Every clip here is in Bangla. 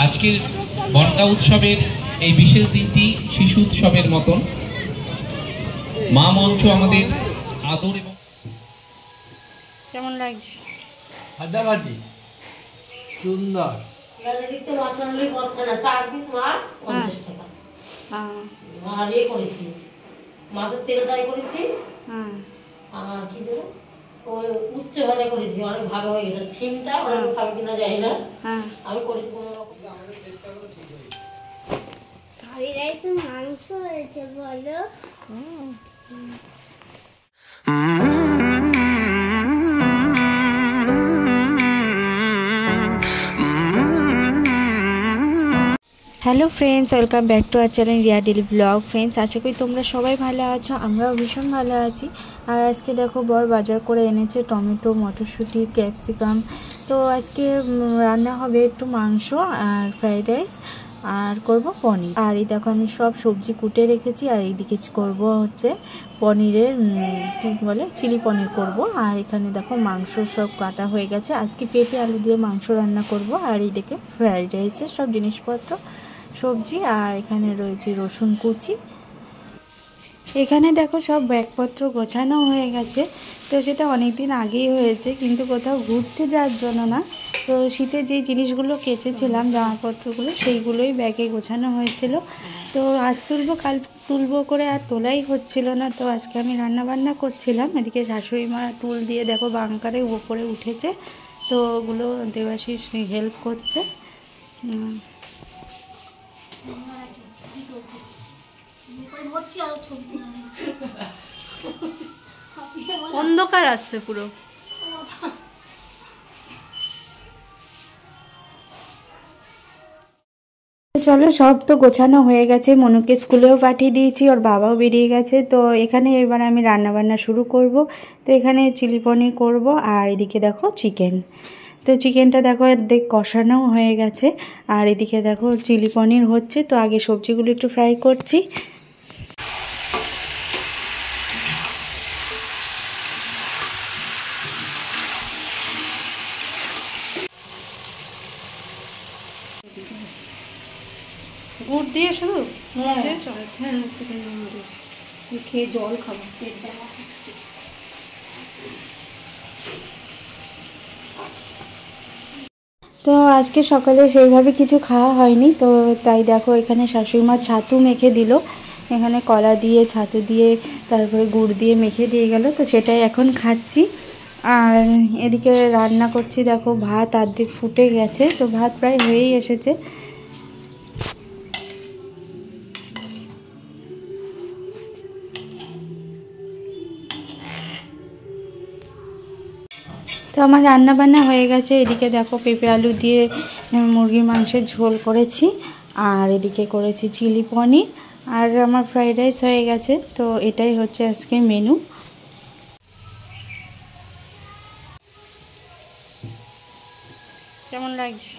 আজকের বনগা উৎসবের এই বিশেষ দিনটি শিশু উৎসবের মতন মা মঞ্চ আমাদের আদর এবং কেমন লাগছে? ফাটাফাটি সুন্দর। আর করেছি মাছের তেল ফ্রাই করেছি আর কি দেবো ওই উচ্চ ভাজা করেছি, অনেক ভালো হয়ে গেছে। সিমটা অনেক খাবে কিনা জানি না, আমি করেছি কোনো রকম। ফ্রাইড রাইসে মাংস হয়েছে বলো। Hello friends, welcome back to our channel Riya daily blog. Friends, আশা করি তোমরা সবাই ভালো আছো, আমরাও ভীষণ ভালো আছি। আর আজকে দেখো বর বাজার করে এনেছে টমেটো, মটরশুঁটি, ক্যাপসিকাম। তো আজকে রান্না হবে একটু মাংস আর ফ্রাইড রাইস আর করব পনির। আর এই দেখো আমি সব সবজি কুটে রেখেছি। আর এইদিকে করব হচ্ছে পনিরের কী বলে চিলি পনির করব। আর এখানে দেখো মাংস সব কাটা হয়ে গেছে। আজকে পেঁপে আলু দিয়ে মাংস রান্না করব। আর এইদিকে ফ্রাইড রাইসের সব জিনিসপত্র সবজি। আর এখানে রয়েছে রসুন কুচি। এখানে দেখো সব ব্যাগপত্র গোছানো হয়ে গেছে। তো সেটা অনেক দিন আগেই হয়েছে, কিন্তু কোথাও ঘুরতে যাওয়ার জন্য না। তো শীতে যেই জিনিসগুলো কেচেছিলাম জামাপত্রগুলো, সেইগুলোই ব্যাগে গোছানো হয়েছিল। তো আজ তুলবো কাল তুলবো করে আর তোলাই হচ্ছিল না। তো আজকে আমি রান্না করছিলাম। এদিকে শাশুড়ি মা টুল দিয়ে দেখো বাংকারে উপরে উঠেছে। তো ওগুলো দেবাশিস হেল্প করছে। অন্ধকার আসছে পুরো। চলো, সব তো গোছানো হয়ে গেছে। মনুকে স্কুলেও পাঠিয়ে দিয়েছি, ওর বাবাও বেরিয়ে গেছে। তো এখানে এবার আমি রান্নাবান্না শুরু করব। তো এখানে চিলি পনির করব। আর এদিকে দেখো চিকেন। তো চিকেনটা দেখো কষানো হয়ে গেছে। আর এদিকে দেখো চিলি পনির হচ্ছে। তো আগে সবজিগুলো একটু ফ্রাই করছি। গুড় দিয়ে শুধু খেয়ে জল খাবো, পেট জ্বালা করছে। তো আজকে সকালে সেইভাবে কিছু খাওয়া হয়নি। তো তাই দেখো এখানে শাশুড়ি মা ছাতু মেখে দিল। এখানে কলা দিয়ে ছাতু দিয়ে তারপরে গুড় দিয়ে মেখে দিয়ে গেল। তো সেটাই এখন খাচ্ছি। আর এদিকে রান্না করছি, দেখো ভাত অর্ধেক ফুটে গেছে। তো ভাত প্রায় হয়েই এসেছে। তো আমার রান্না বান্না হয়ে গেছে। এদিকে দেখো পেঁপে আলু দিয়ে মুরগির মাংসের ঝোল করেছি। আর এদিকে করেছি চিলি পনির। আর আমার ফ্রাইড রাইস হয়ে গেছে। তো এটাই হচ্ছে আজকে মেনু। কেমন লাগছে?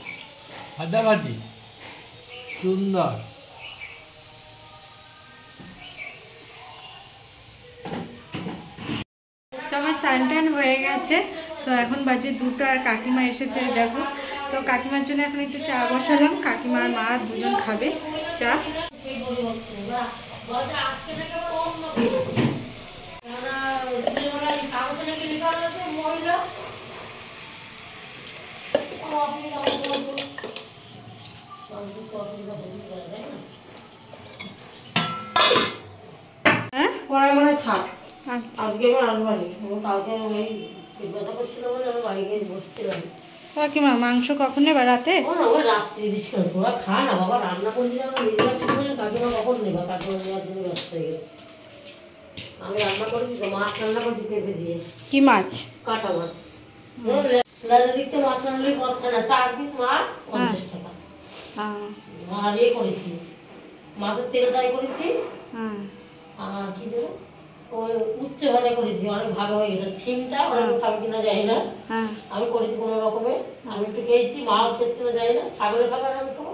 ফাটাফাটি সুন্দর। তো আমার স্নান হয়ে গেছে। তো এখন বাজে 2টা। আর কাকিমা এসেছে দেখো। তো কাকিমার জন্য এখন একটু চা বসালাম। কাকিমা আর মা দুজন খাবে চা। হ্যাঁ মনে থাক। আচ্ছা, আজকে আমার আনবানি, কালকে ওই ব্যথা করছিল বলে আমি বাড়ি গিয়ে বসছিলাম। কাকিমা মাংস কখন নেবা? রাতে? ও না, ওই রাত্রি দিস কেন, তোরা খা না বাবা। রান্না করছি আমরা নিজেরা ঠিক করে, কাকিমা কখন নেবা? কাকিমা নেওয়ার জন্য ব্যস্ত হয়ে গেছে। আমি রান্না করেছি তো, মাছ রান্না করছি পেঁপে দিয়ে। কি মাছ? কাটা মাছ। লেজা দিকটা মাছ রান্নালেই পড়ছে না। 4 পিস মাছ 50 টাকা। আর ইয়ে করেছি মাছের তেল ফ্রাই করেছি। আর কি দেবো ওই উচ্চ ভাজা করেছি, অনেক ভালো হয়ে গেছে। সিমটা অনেক খাবে কিনা জানি না, আমি করেছি কোনো রকমে। আমি একটু খেয়েছি, মাও খেয়েছে কিনা জানি না। ছাগলের খাবার আমি খাবো।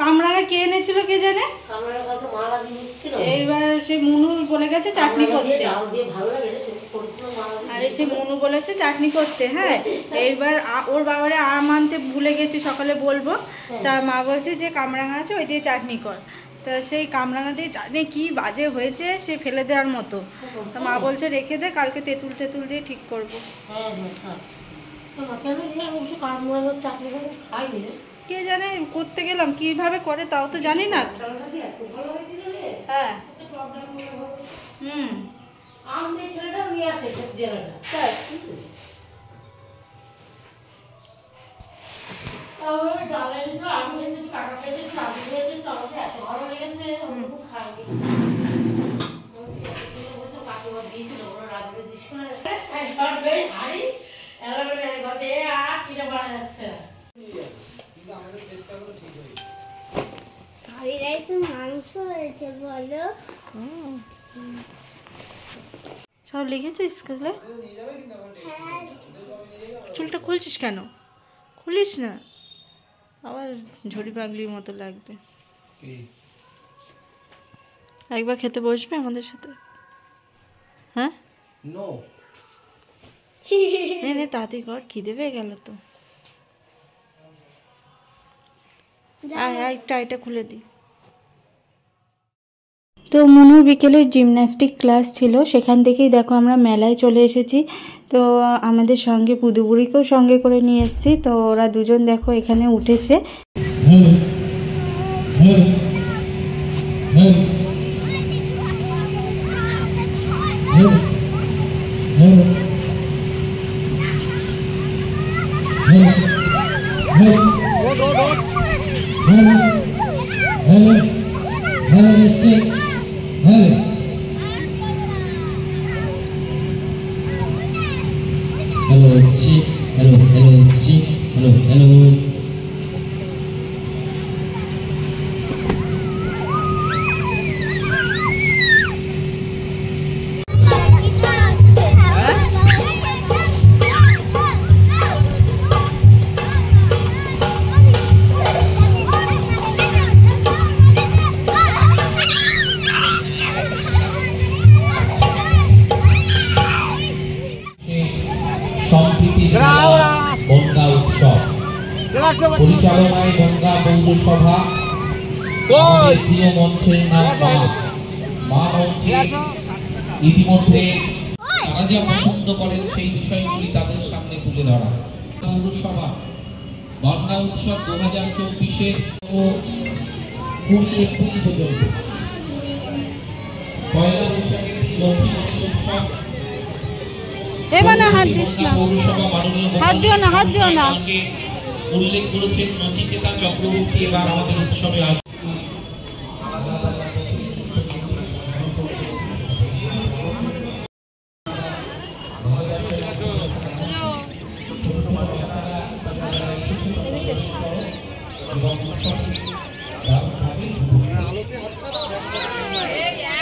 কামরাঙা কে এনেছিল কে জানে? কামরাঙা কালকে মা রাজি হচ্ছিল। এইবার সে মুনু বলে গেছে চাটনি করতে। ডাল দিয়ে ভালো লাগে। আর এসে মনু বলেছে চাটনি করতে। হ্যাঁ, এইবার ওর বাবারে আম আনতে ভুলে গেছে, সকালে বলবো। তা মা বলছে যে কামরাঙা আছে, ওই দিয়ে চাটনি কর। তা সেই কামরাঙা দিয়ে চাটনি কি বাজে হয়েছে, সে ফেলে দেওয়ার মতো। তা মা বলছে রেখে দে, কালকে তেঁতুল টেতুল দিয়ে ঠিক করবো। কে জানে করতে গেলাম কিভাবে করে, তাও তো জানি না। হ্যাঁ, ফ্রাইড রাইসে মাংস হয়েছে বলো। সব লিখেছিস কাজলে? চুলটা খুলছিস কেন? খুলিস না, আবার ঝড়ি পাগলির মতো লাগবে। একবার খেতে বসবে আমাদের সাথে? হ্যাঁ, নে তাড়াতাড়ি কর, খিদে পেয়ে গেল তো। এটা খুলে দিই। তো মনুর বিকেলের জিমন্যাস্টিক ক্লাস ছিল, সেখান থেকেই দেখো আমরা মেলায় চলে এসেছি। তো আমাদের সঙ্গে পুদুবুড়িকেও সঙ্গে করে নিয়ে এসেছি। তো ওরা দুজন দেখো এখানে উঠেছে। বনগাঁ উৎসব পরিচালনায় বনগাঁ পৌরসভা, প্রিয় মঞ্চের নাম মা মঞ্চে। ইতিমধ্যে তারা যা পছন্দ করেন সেই বিষয়গুলি তাদের সামনে তুলে ধরা। পৌরসভা বনগাঁ উৎসব 2024-এর 20 এপ্রিল পর্যন্ত পয়লা বৈশাখের লক্ষ্মী উৎসব। এবার না হাত দিস না, হাত দিও না, হাত দিও না। উল্লেখ করেছেন নচিকেতা চক্রবর্তী এবার আমাদের উৎসবে আসবে।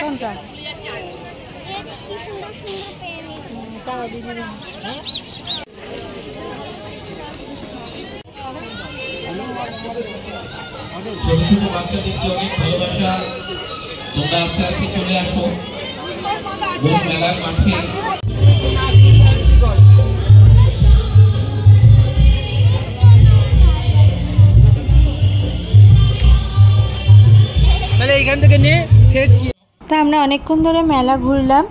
কোনটা? তাও দিদি ছোট বাচ্চাদেরকে অনেক ভালোবাসা। তোমরা আস্তে আস্তে চলে আসো মেলার মাঠে। তা আমরা অনেকক্ষণ ধরে মেলা ঘুরলাম।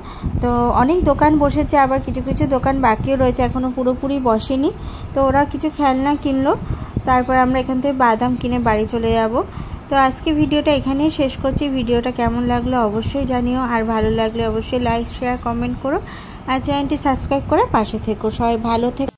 তো অনেক দোকান বসেছে, আবার কিছু কিছু দোকান বাকিও রয়েছে, এখনও পুরোপুরি বসেনি। তো ওরা কিছু খেলনা কিনলো, তারপর আমরা এখান থেকে বাদাম কিনে বাড়ি চলে যাব। তো আজকে ভিডিওটা এখানেই শেষ করছি। ভিডিওটা কেমন লাগলো অবশ্যই জানিও, আর ভালো লাগলে অবশ্যই লাইক শেয়ার কমেন্ট করো, আর চ্যানেলটি সাবস্ক্রাইব করে পাশে থেকো। সবাই ভালো থেকো।